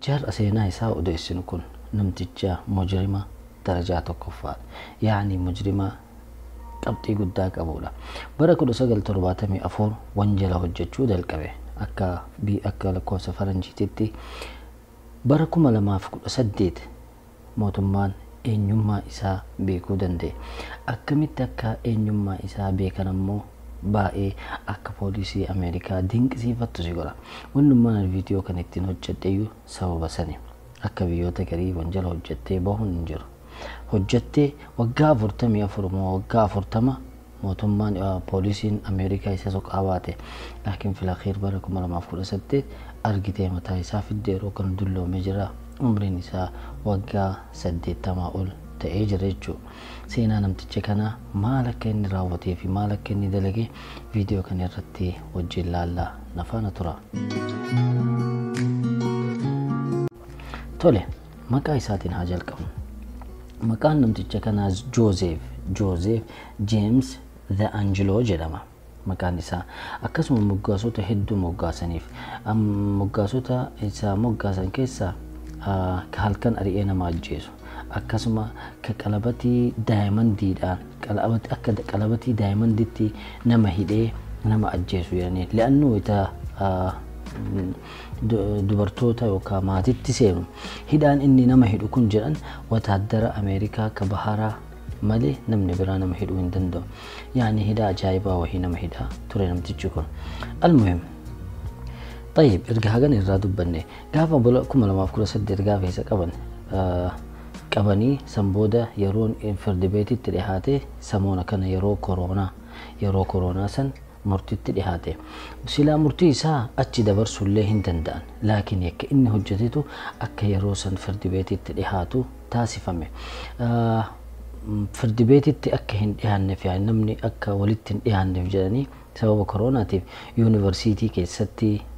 جار أسينا يساو ديسن كن نمتجا مجرمة درجة تكفار يعني مجرمة قبطي قداك أبولا بركو سجل ترباتمي أفور وانجلا هججو دالكبه أكا لكو سفرنجي تتي بركو ملما فكو سديد موتمان eenyummaa isaa beekuu danda'e akkamitti akka eenyummaa isaa beekan ammoo baay'ee akka poolisii Ameerikaa dinqisiifattu si godha wannummaan viidiyoo kan ittiin hojjedheeyyuu sababa sani akka biyyoota garii wanjala hojjettee bahuun hin jiru hojjettee waggaa 44 moo waggaa 40 mootummaan poolisiin Ameerikaa isa soqaa baate laakiin filakhiir bara 2018 argitee mataa isaa fidde yeroo kan dulloome jira umriin isaa waggaa 80 ol ta'ee jira jechuudha. Seenaa namticha kana maal akka inni raawwatee fi maal akka inni dalagee viidiyoo kana irratti wajjin laallaa nafaana tura. Tole, maqaa isaatiin haa jalqabnu. Maqaan namticha kanaas Joseph James The Angelo jedhama. Maqaan isaa akkasuma moggaasota hedduu moggaasaniif moggaasota isaa moggaasan keessaa ka halkan ari'ee nama ajjeesu akkasuma ka qalabatii daayimandiidhaan akka qalabatii daayimanditti nama hidhee nama ajjeesu jedhanii li'annuu ita dubartoota yookaan maatitti seenu hidhaan inni nama hidhu kun jedhan wataaddara Ameerikaa ka baharaa malee namni biraa nama hidhuu hin danda'u yaani hidhaa ajaa'ibaa wahii nama hidhaa ture namtichi kun almuhim طيب ارجع هاجن الرادو بني قافا بلا كم لما أفكر سد ارجع في سكابن كابني سمبودا يرون فرد بيتي تريحاته سمونا كان يرو كورونا سن مرتي تريحاته سلا مرتي سا أتشي دبر سله هندندان لكن يك إنه هجتته أك يرو سن فرد بيتي تريحاتو تاسفمه فرد بيتي أك هند في نمني أك ولدت هند في جاني سبب كورونا تيف يونيفرسيتي كيستي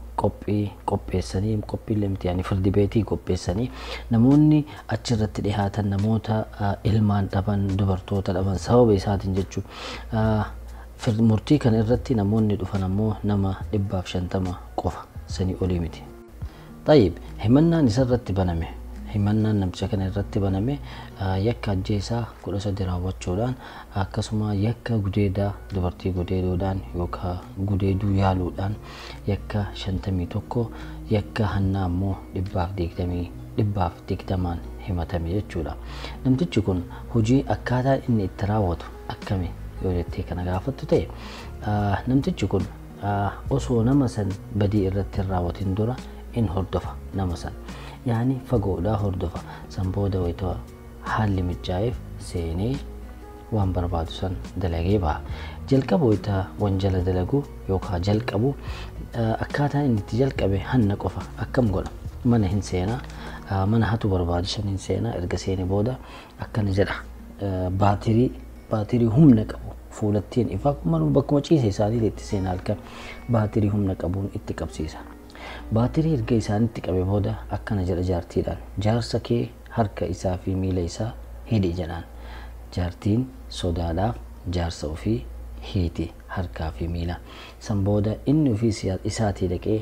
qopheessanii qophiilemti yani firdi beetii qopheessanii namoonni achirratti dhihaatan namoota ilmaan dhaban dubartoota dhaban sababa isaatiin jechuu murtii kan irratti namoonni dhufan ammoo nama 150 qofa sanii olii miti. طيب himannaan isarratti baname himannaan namticha kana irratti baname yakka ajjeesaa 13 raawwachuudhaan akkasuma yakka gudeedaa dubartii gudeeduudhaan yookaan gudeeduu yaaluudhaan yakka 51 yakka hannaa ammoo 120 himatame jechuudha. Namtichi kun hojii akkaataa inni itti raawwatu akkami yoo jettee kana gaafattu ta'e namtichi kun osoo nama san badii irratti raawwatin dura in hordofa nama san يعني فقودا هردفا سنبودا ويتوا حال متجايف سيني وان بربادو سن دلقي با جلقبو ويتا وانجل دلقو يوكا جلقبو أكاتا إن تجلقبي هن قفا أكم قولا من هنسينا من هاتو بربادو سن هنسينا إرقسيني بودا أكا نجرح باتري هم نقبو فولتين إفاق منو بكما چيسي سادي لتسينا لك باتري هم نقبون اتقب سيسا باتري erga isaanitti qabe booda akkana jedha jaartiidhaan jaarsa kee harka isaa fi miila isaa hidhi jedhaan jaartiin sodaadhaaf jaarsa ofii hiiti harkaa fi miila san booda inni ofii isaatii dhaqee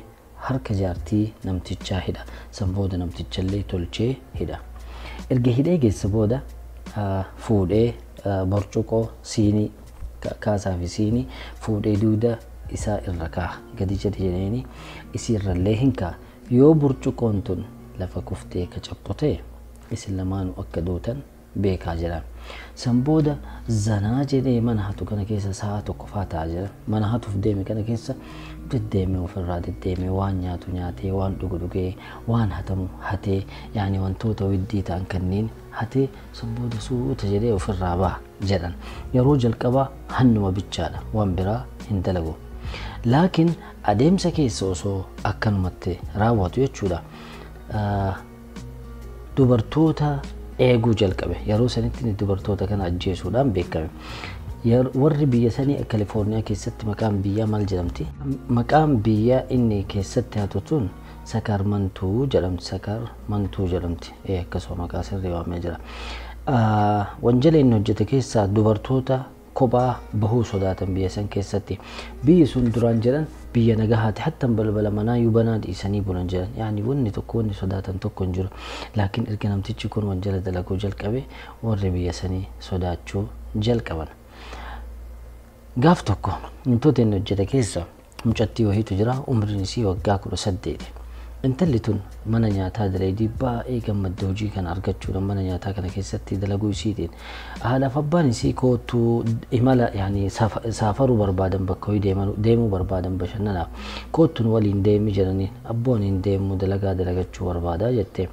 harka jaartii namtichaa hidha san booda namtichallee tolchee hidha erga hidhee geessa booda fuudhee borcuqoo siinii kaasaa fi siinii fuudhee duuda isaa irra kaa gadi jedheenii isirrallee hinka yoo burcuqoon tun lafa kuftee ka cappotee isin lamaanu akka dootan beekaa jira san booda zanaa jedhee mana hatu kana keessa sa'a tokko faataa jira mana hatuuf deeme kana keessa deddeemee ofirraa deddeemee waan nyaatu nyaatee waan dhugu dhugee waan hatamu hatee yaani wantoota widdii ta'an kanneen hatee san booda suuta jedhee ofirraa ba'a jedhan yeroo jalqabaa hannuma bichaadha waan biraa hin dalagu لكن أديمسا كيسا وصو أكن متى راواتو يتشودا دوبرتوتا إيجو جلكبه يارو سنتين دوبرتوتا كان أجيسو دام بيكبه warri biyya sanii California keessatti maqaan biyya maal jedhamti maqaan biyya inni keessatti hatutun Sakarmantuu jedhamti akkasuma maqaa sirrii waamee jira wanjala inni hojjete keessaa dubartoota kophaa bahuu sodaatan biyya san keessatti. Biyyi sun duraan jedhan biyya nagahaati hatta balbala manaa yubanaa dhiisanii bulan jedhan. Yaani wanni tokko wanni sodaatan tokko hin jiru. Laakiin erga namtichi kun wanjala dalaguu jalqabe warri biyya sanii sodaachuu jalqaban. Gaaf tokko wantoota inni hojjete keessa mucattii wahiitu jira, umriin isii waggaa 18. Intalli tun mana nyaataa dareedii baay'ee gammadde hojii kana argachuudhaan mana nyaataa kana keessatti dalaguu isiitiin haadhaaf abbaan isii kootu imala yaani saafaruu barbaadan bakka ho'i deemuu barbaadan bashannanaaf kootuun waliin deemi jedhanii abboon hin deemu dalagachuu barbaadaa jettee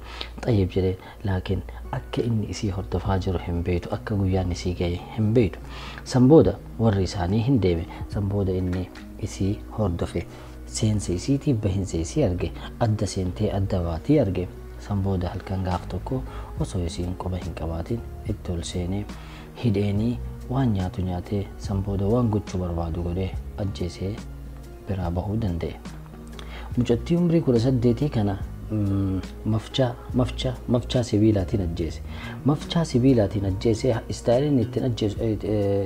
xayyib jedhee laakiin akka inni isii hordofaa jiru hin beektu akka guyyaan isii ga'e hin beektu. San booda warri isaanii hin deeme. San booda inni isii hordofe. Seensa isiitiif bahinsa isii arge, adda seentee adda baatii arge. San booda halkan gaaf tokko osoo isiin quba hin qabaatin itti ol seenee hidheenii waan nyaatu nyaatee san booda waan gochuu barbaadu godhee ajjeesee biraa bahuu danda'e. Mucattii umrii 18 kana mafchaa sibiilaatiin ajjeese. Mafchaa sibiilaatiin ajjeesee istaayiliin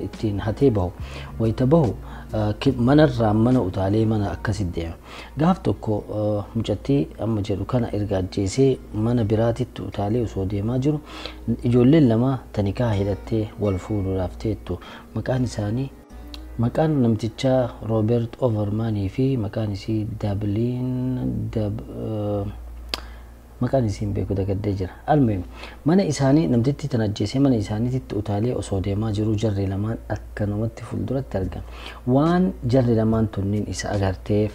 ittiin hatee bahu wayita bahu manarraa mana utaalee mana akkasitti deema. Gaaf tokko mucattii amma jedhu kana erga ajjeesee mana biraatitti utaalee osoo deemaa jiru ijoolleen lama tanikaa hidhattee wal fuudhuudhaaf teettu. Maqaan namtichaa Roobert Overmaanii fi maqaan isii maqaan isiin beeku dagaddee jira. Almuhim mana isaanii namtitti tan ajjeesee mana isaaniitti utaalee osoo deemaa jiru jarri lamaan akkanumatti fuulduratti argan. Waan jarri lamaan tunniin isa agarteef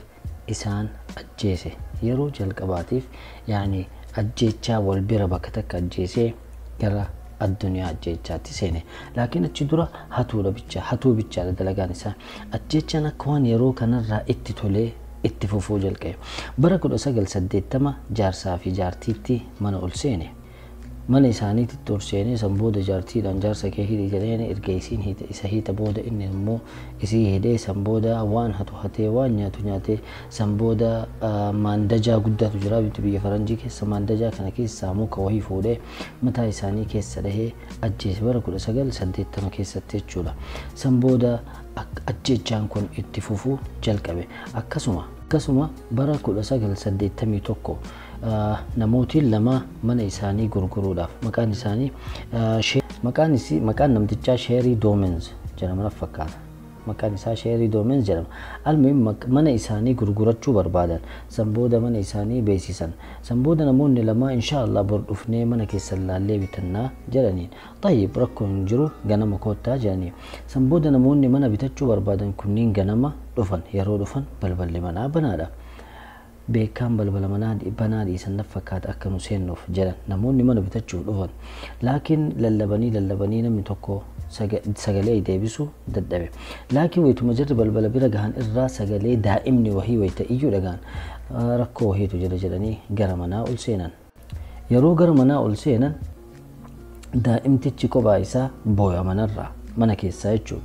isaan ajjeese. Yeroo jalqabaatiif yaani ajjeechaa wal bira bakka takka ajjeesee gara addunyaa ajjeechaatti seene. Laakiin achi dura hatuu bichaadha dalagaan isaa. Ajjeechaan akka waan yeroo kanarraa itti tolee itti fufuu jalqabe. Bara 1980 jaarsaa fi jaartiitti mana ol seene. Mana isaaniitti ol seenee san booda jaartiidhaan jaarsa kee hidhi jedheen erga isiin isa hiita booda inni immoo isii hidhee san booda waan hatee waan nyaatu nyaatee san booda maandajaa guddaatu jira biyya faranjii keessa. Maandajaa kana keessaa muka wahii fuudhee mataa isaanii keessa dhahee ajjeese bara 1980 keessatti jechuudha. San booda ajjeechaan kun itti fufuu jalqabe. Akkasuma bara 1981 namootiin lama mana isaanii gurguruudhaaf maqaan namtichaa Sheerii Doomenz jedhama fakkaata. Maqaan isaa Sheerii Doomenz jedhama. Almuhim mana isaanii gurgurachuu barbaadan. San booda mana isaanii beeksisan. San booda namoonni lama inshaallah bor dhufnee mana keessan laallee bitannaa jedhaniin. Tayyib rakkoo hin jiru ganama koottaa jedhanii. San booda namoonni mana bitachuu barbaadan kunniin ganama dhufan. Yeroo dhufan balballi manaa banaadha. Beekaan balbala manaa banaa dhiisan na fakkaata akka nu seennuuf jedhan namoonni mana bitachuuf dhufan. Laakiin lallabanii namni tokko sagalee deebisuu dadhabe. Laakiin wayituma jirri balbala bira gahan irraa sagalee daa'imni wahii wayita iyyuu dhagaan rakkoo wahiitu jira jedhanii gara manaa ol seenan. Yeroo gara manaa ol seenan daa'imtichi kophaa isaa booya mana keessaa jechuudha.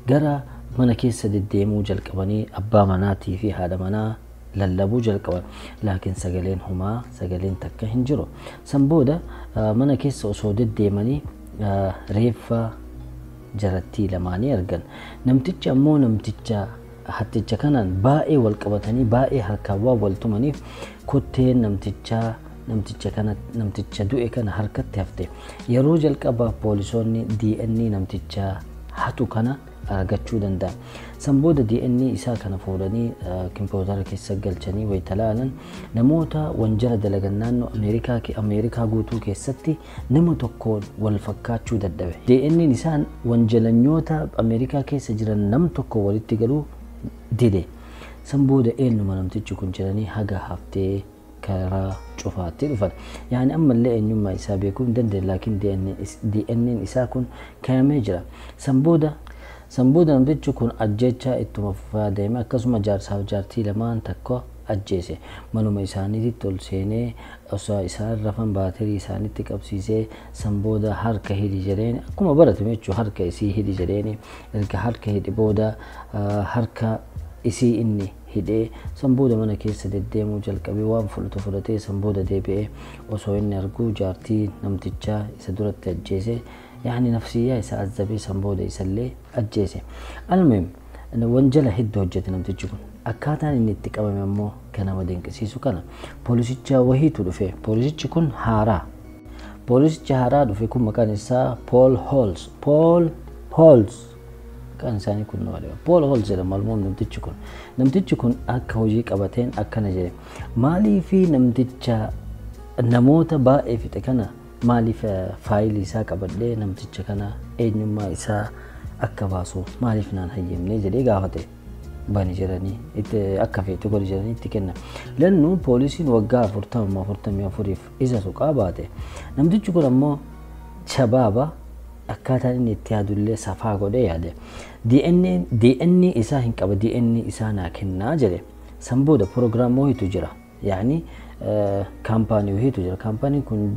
Gara mana keessa deddeemuu jalqabanii abbaa manaatii fi haadha manaa lallabuu jalqaban. Laakiin sagaleen takka hin jiru. San booda mana keessa osoo deddeemanii reeffa jarattii lamaanii argan. Namtichi ammoo hatticha kanaan baay'ee wal qabatanii baay'ee harkaan waan wal tumaniif kotteen namticha du'e kana harkatti hafte. Yeroo jalqabaa poolisoonni DNA namtichaa hatu kana argachuu danda'an. San booda DNA isaa kana fuudhanii kompiitara keessa galchanii wayita laalan namoota wanjala dalagan naannoo Ameerikaa guutuu keessatti nama tokkoon wal fakkaachuu dadhabe. DNA isaan wanjalanyoota Ameerikaa keessa jiran nam tokko walitti galuu dide. San booda eenyuma namtichi kun jedhanii haga haftee karaa cufaatti dhufan. Yaani ammallee eenyummaa isaa beekuu hin dandeenye laakiin DNA isaa kun kaa'amee jira. San booda namtichi kun ajjeechaa ittuma fufaa deeme. Akkasuma jaarsaaf jaartii lamaan takka ajjeese. Manuma isaaniitti ol seenee osoo isaan rafan baatirii isaaniitti qabsiisee san booda harka hidhi jedheen akkuma baratame jechuudha. Harka isii hidhi jedheen erga harka hidhi booda harka isii inni hidhee san booda mana keessa deddeemuu jalqabee waan fudhatee san booda deebi'ee osoo inni arguu jaartii namtichaa isa duratti ajjeese yaani nafsiyyaa isa azzabee san booda isallee ajjeese. Almuhim wanjala hedduu hojjete namtichi kun. Akkaataan inni itti qabame ammoo kan nama dinqisiisu kana poolisicha wahiitu dhufe. Poolisichi kun haaraa. Poolisicha haaraa dhufe kun maqaan isaa Paul Holes. Kan isaanii kun Paul Holes jedhama almuun namtichi kun akka hojii qabateen akkana jedhe. Maaliif namticha namoota baay'ee fixe kana maaliif faayilii isaa qabadhee namticha kana eenyummaa isaa akka baasu maaliif naan hayyamne jedhee gaafate. Bani jedhanii itti akka feetu godhi jedhanii itti kenna. Lannu poolisiin waggaa 44 isa suqaa baate. Namtichi kun ammoo shabaaba akkaataan inni itti yaadullee safaa godhee yaade. DNA isaa hin qaba, DNA isaa naa kennaa jedhe. San booda proogiraama wayiitu jira. Yaani kaampaanii wayiitu jira. Kaampaaniin kun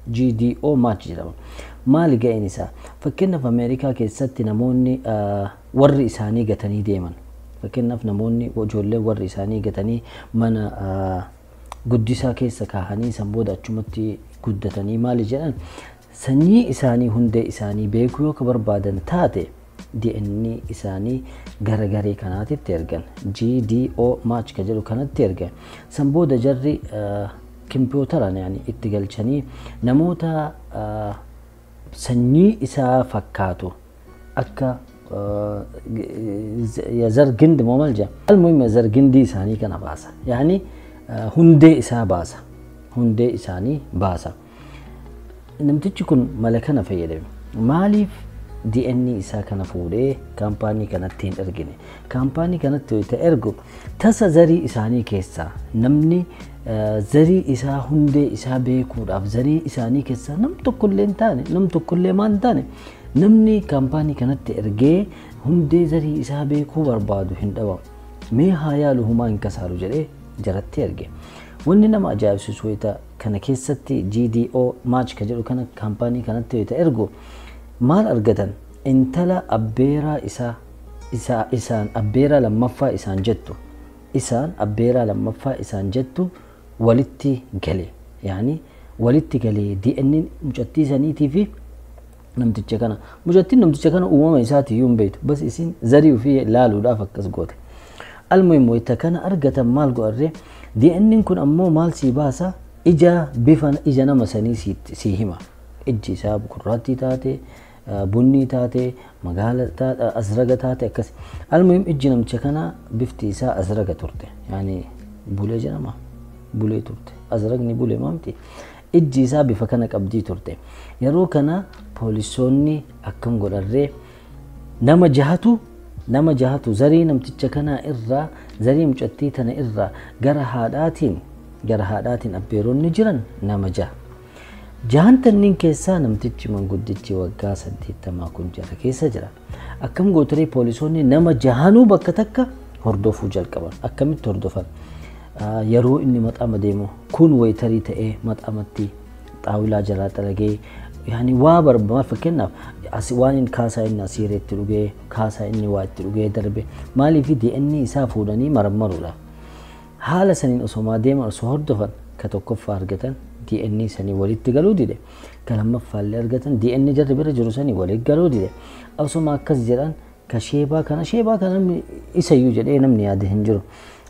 GDO Match jedhama. Maali ga'een isaa? Fakkeenyaaf Ameerikaa keessatti namoonni warri isaanii gatanii deeman. Fakkeenyaaf namoonni ijoollee warri isaanii gatanii mana guddisaa keessa kaahanii san booda achumatti guddatanii maali jedhan sanyii isaanii hundee isaanii beekuu yoo barbaadan taate DNA isaanii garagaree kanaatitti ergan. GDO Match ka jedhu kanatti ergan. San booda jarri kompiitaraan yaani itti galchanii namoota sanyii isaa fakkaatu akka yazargindi moomal jedhama. Almuhim yazargindii isaanii kana baasa. Yaani hundee isaa baasa. Hundee isaanii baasa. Namtichi kun mala kana fayyadame. Maaliif DNA isaa kana fuudhee kaampaanii kanatti hin ergine? Kaampaanii kanatti yoo ergu tasa zarii isaanii keessaa namni zarii isaa hundee isaa beekuudhaaf zarii isaanii keessaa nam tokkollee hin taane nam tokkollee maan taane namni kaampaanii kanatti ergee hundee zarii isaa beekuu barbaadu hin dhabamu. Mee haa yaalu humaa hin kasaaru jedhee jaratti erge. Wanni nama ajaa'ibsiisu wayita kana keessatti GDO Match ka jedhu kana kaampaanii kanatti wayita ergu maal argatan? Intala abbeeraa isaan abbeeraa lammaffaa isaan jettu. Isaan abbeeraa lammaffaa isaan jettu walitti gale. Yaani walitti galee DNA mucattii saniitii fi namticha kana. Mucattiin namticha kana uumama isaati iyyuu hin beektu. Bas isin zarii ofii laaluudhaaf akkas goote. Almuhim wayita kana argatan maal godharree DNA kun ammoo maal sii baasa? Ija nama sanii sii hima. Ijji isaa gurraattii taate, bunni taate, magaala taate, azraga taate akkas. Almuhim ijji namicha kana bifti isaa azraga turte. Yaani bulee jedhama. Bulee turte. Azragni bulee maamti. Ijji isaa bifa kana qabdii turte. Yeroo kana poolisoonni akkam godharree nama jahatu zarii namticha kana irraa zarii mucattii tana irraa gara haadhaatiin abbeeronni jiran nama jaha. Jahantanniin keessaa namtichi manguddichi waggaa 80 kun jara keessa jira. Akkam gootaree poolisoonni nama jahanuu bakka takka hordofuu jalqaban. Akkamitti hordofan? Yeroo inni maxaama deemu kun wayitarii ta'ee maxaamatti xaawilaa jalaa xalagee yaani waa barbaadu fakkeenyaaf waan inni kaasaa inni asiireetti dhugee kaasaa inni waa itti dhugee darbe maaliif DNA isaa fuudhanii marmaruudha. Haala saniin osoo deeman osoo hordofan ka tokkoffaa argatan DNA sanii walitti galuu dide. Ka lammaffaallee argatan DNA jarri bira jiru sanii walitti galuu dide. Osoma akkas jedhan ka sheebaa kana isayyuu jedhee namni yaade hin jiru.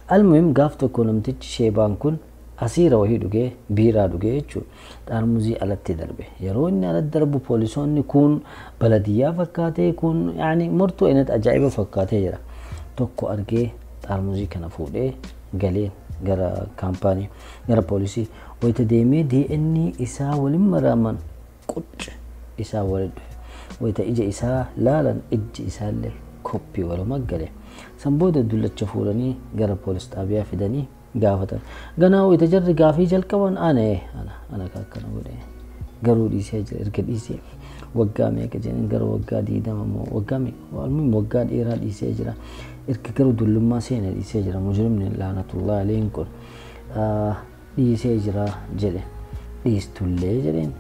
Almuhim gaaf tokko namtichi sheebaan kun asiira wahii dhugee biiraa dhugee jechuudha. Xaarmuzii alatti darbe. Yeroo inni alatti darbu poolisoonni kun baladiyyaa fakkaatee kun yaani murtuu inni ajaa'iba fakkaatee jira. Tokko argee xaarmuzii kana fuudhee galeen gara kaampaanii gara poolisii wayita deemee DNA isaa waliin maraman qucc isaa waliin dhufe. Wayita ija isaa laalan ijji isaallee koppii waluma gale. San booda dullacha fuudhanii gara poolis xaabiyaa fidanii gaafatan. Ganaa wayita jarri gaafii jalqaban ana akkana godhe. Garuu dhiisee jira erga dhiisee waggaa meeqa jedhanii gara waggaa 20 moo waggaa meeqa walmuun waggaa dheeraa dhiisee jira. Erga garuu dullummaa seenaa dhiisee jira. Mujrimni laanatullahi alayhin kun dhiisee jira jedhe. Dhiistullee jedheen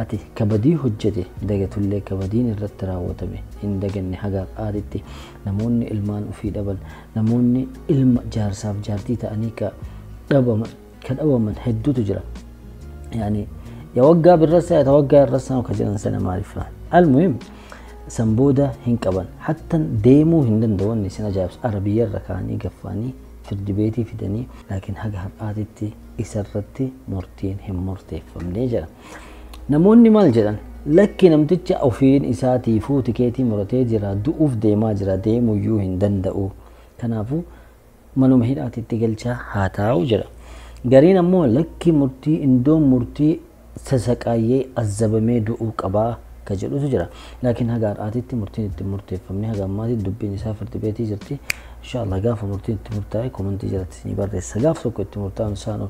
ati kabadii hojjete dagatullee kabadiin irratti raawwatame hin daganne haga aaditti namoonni ilmaan ufii dhaban namoonni ilma jaarsaaf jaartii ta'anii ka dhabaman hedduutu jira yani ya waggaa birrasa ya waggaa irrasa ka jiran sana maaliif almuhim sanbooda hin qaban hatta deemuu hin danda'u sina jaabs arabiyya rakaanii gaffanii firdi beetii fidanii laakiin haga aaditti isarratti murtiin hin murteeffamne jira namoonni maal jedhan lakki namticha ofiin isaatiifuu tikeetii muratee jira du'uuf deemaa jira deemuyyuu hin danda'u kanaafu manuma hidhaatitti galchaa haa taa'u jira gariin ammoo lakki murtii indoon murtii sasaqaayyee azzabamee du'uu qabaa ka jedhutu jira laakiin haga har'aatitti murtiin itti murteeffamne haga ammaatti dubbiin isaa firdi beetii jirti inshallah gaafa murtiin itti murtaa'e komentii jalatti ni barreessa gaaf tokko itti murtaa'uun isaanoo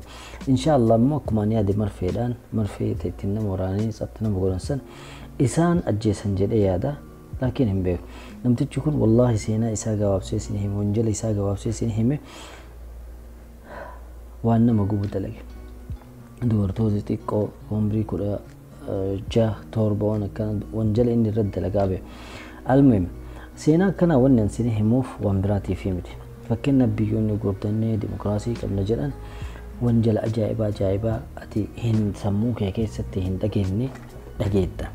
inshallah ammoo akkuma ani yaade marfeedhaan marfee ittiin nama waraananii sabti nama godhansan isaan ajjeesan jedhee yaada laakiin hin beeku namtichi kun wallahi seenaa isaa gabaabsee isin hime wanjala isaa gabaabsee isin hime waan nama gubu dalage dubartoota xiqqoo umrii 16 torba waan akkana wanjala inni irratti dalagaa bee almuhim seenaa kana wannan sini himuuf waan biraatiif miti fakkeenya biyyoonni gurguddannee dimokiraasii qabna jedhan wanjala ajaa'ibaa ati hin sammuu kee keessatti hin dhageenye dhageetta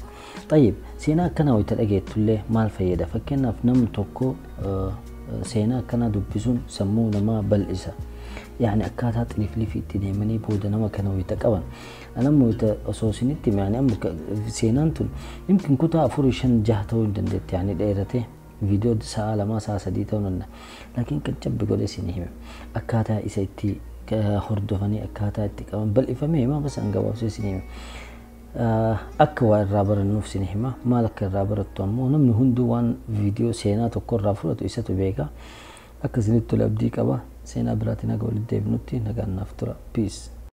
طيب seenaa kana wayita dhageettullee maal fayyada fakkeenyaaf namni tokko seenaa kana dubbisuun sammuu namaa bal'isa يعني أكادها تلفلي في التنمني بود نما كانوا يتقبل أنا موت أساسينتي يعني أم سينانتون يمكن كنت أفرشن جهته دندت يعني دايرته فيديو ساعة لما ساعة سديته وننا لكن كنت جنب بقول سينهم أكادها إسيتي كهردفني أكادها تقبل بل إفهمي ما بس أنجوا سينهم أكوا الرابر النفس سينهما ما لك الرابر التومو نمن هندوان فيديو سينات وكل رافلة ويساتو بيجا أكزنيتو لابدي كبا سينا براتنا قول الديب نوتي نقال نفترة بيس